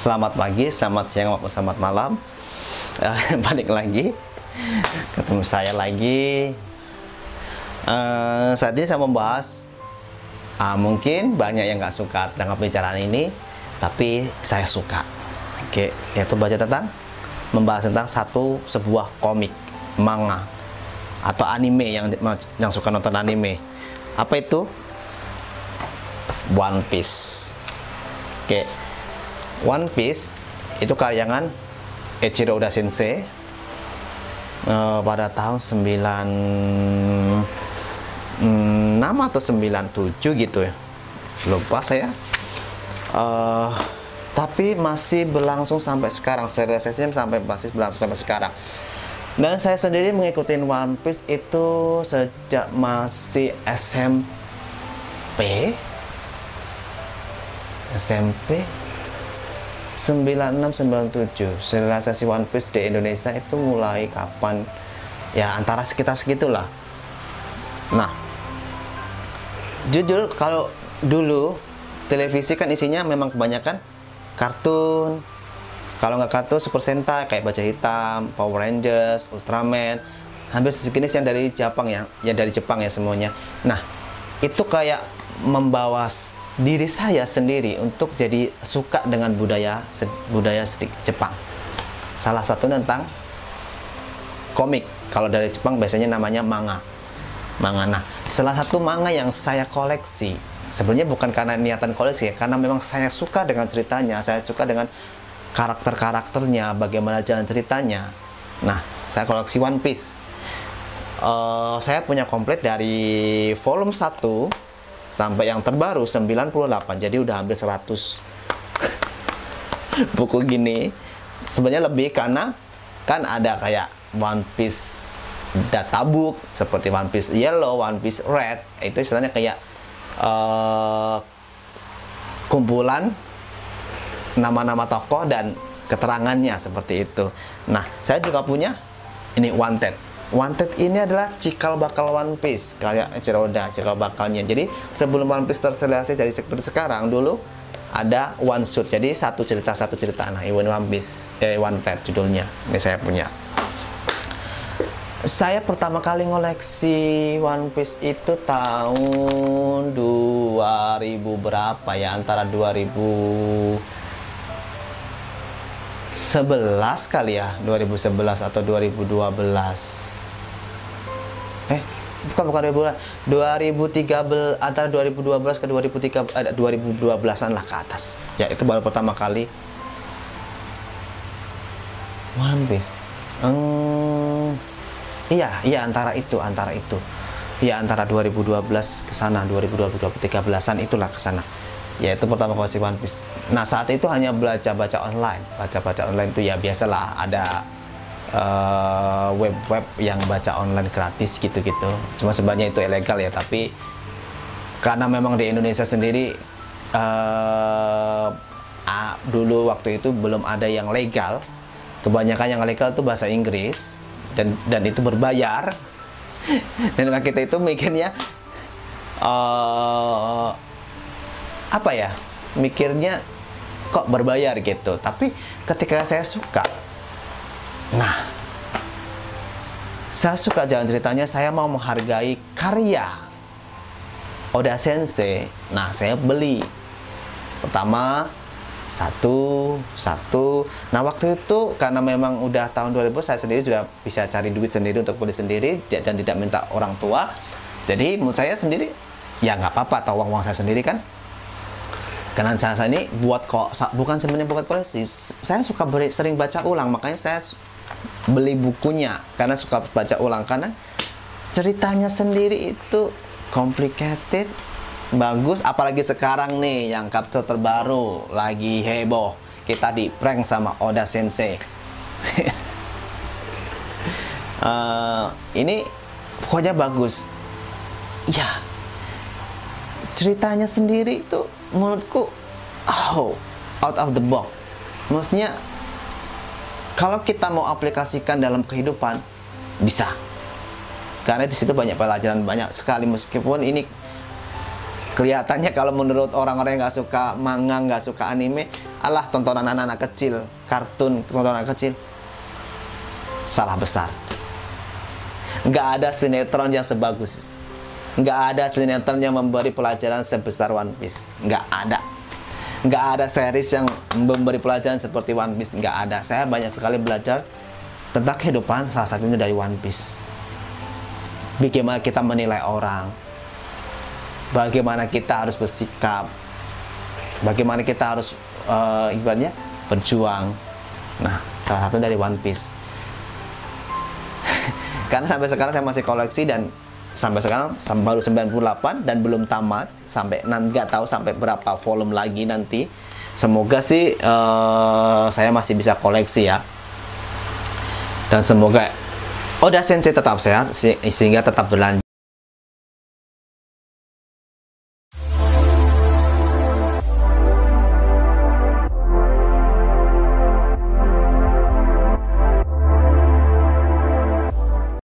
Selamat pagi, selamat siang, maupun selamat malam. Balik lagi, ketemu saya lagi. Saat ini saya membahas, mungkin banyak yang nggak suka dengan pembicaraan ini, tapi saya suka. Oke, yaitu membahas tentang sebuah komik, manga, atau anime yang suka nonton anime. Apa itu? One Piece. Oke. One Piece itu karyangan Eiichiro Oda Sensei pada tahun 96 atau 97 gitu ya, lupa saya. Tapi masih berlangsung sampai sekarang, serialisasinya masih berlangsung sampai sekarang. Dan saya sendiri mengikuti One Piece itu sejak masih SMP 96-97. Serialisasi One Piece di Indonesia itu mulai kapan? Ya antara sekitar segitulah. Nah, jujur kalau dulu televisi kan isinya memang kebanyakan kartun. Kalau nggak kartun, Super Sentai kayak Baja Hitam, Power Rangers, Ultraman, hampir sejenis yang dari Jepang ya, dari Jepang ya semuanya. Nah, itu kayak membawa diri saya sendiri untuk jadi suka dengan budaya Jepang. Salah satu tentang komik. Kalau dari Jepang biasanya namanya manga. Nah, salah satu manga yang saya koleksi, sebenarnya bukan karena niatan koleksi, karena memang saya suka dengan ceritanya, saya suka dengan karakternya, bagaimana jalan ceritanya. Nah, saya koleksi One Piece. Saya punya komplit dari volume 1 sampai yang terbaru 98, jadi udah hampir 100 buku gini. Sebenarnya lebih karena kan ada kayak One Piece Databook, seperti One Piece Yellow, One Piece Red, itu istilahnya kayak kumpulan nama-nama tokoh dan keterangannya seperti itu. Nah, saya juga punya ini Wanted ini adalah cikal bakal One Piece, kayak Eiichiro Oda, cikal bakalnya. Jadi sebelum One Piece terserialisasi jadi seperti sekarang, dulu ada One Shot, jadi satu cerita. Nah, One Piece, Wanted judulnya. Ini saya punya. Saya pertama kali ngoleksi One Piece itu tahun 2000 berapa ya? Antara 2011 kali ya, 2011 atau 2012. Bukan 2013, antara 2012 ke 2012-an lah ke atas. Ya, itu baru pertama kali One Piece. Iya, antara itu. Iya, antara 2012 ke sana, 2013-an itulah ke sana. Ya, itu pertama kali One Piece. Nah, saat itu hanya baca-baca online. Baca-baca online itu ya biasalah, ada web-web yang baca online gratis gitu-gitu. Cuma sebenarnya itu ilegal ya, tapi karena memang di Indonesia sendiri dulu waktu itu belum ada yang legal. Kebanyakan yang legal itu bahasa Inggris dan itu berbayar. Dan kita itu mikirnya mikirnya kok berbayar gitu. Tapi ketika saya suka, saya suka jalan ceritanya, saya mau menghargai karya Oda Sensei. Nah, saya beli pertama satu. Nah, waktu itu karena memang udah tahun 2000, saya sendiri sudah bisa cari duit sendiri untuk beli sendiri dan tidak minta orang tua. Jadi menurut saya sendiri ya nggak apa-apa, atau uang saya sendiri kan. Karena saya ini bukan sebenarnya buat koleksi. Saya suka sering baca ulang, makanya saya beli bukunya karena suka baca ulang, karena ceritanya sendiri itu complicated, bagus. Apalagi sekarang nih yang chapter terbaru lagi heboh, kita di prank sama Oda Sensei. Ini pokoknya bagus ya, ceritanya sendiri itu menurutku out of the box. Maksudnya kalau kita mau aplikasikan dalam kehidupan bisa, karena di situ banyak pelajaran, banyak sekali. Meskipun ini kelihatannya kalau menurut orang-orang yang nggak suka manga, nggak suka anime, alah tontonan anak-anak kecil, kartun tontonan anak kecil. Salah besar. Nggak ada sinetron yang sebagus, nggak ada sinetron yang memberi pelajaran sebesar One Piece. Nggak ada. Nggak ada series yang memberi pelajaran seperti One Piece. Nggak ada. Saya banyak sekali belajar tentang kehidupan, salah satunya dari One Piece. Bagaimana kita menilai orang, bagaimana kita harus bersikap, bagaimana kita harus ibaratnya berjuang. Nah, salah satu dari One Piece. Karena sampai sekarang saya masih koleksi, dan sampai sekarang baru 98 dan belum tamat, sampai nanti nggak tahu sampai berapa volume lagi nanti. Semoga sih saya masih bisa koleksi ya, dan semoga Oda Sensei tetap sehat sehingga tetap berlanjut.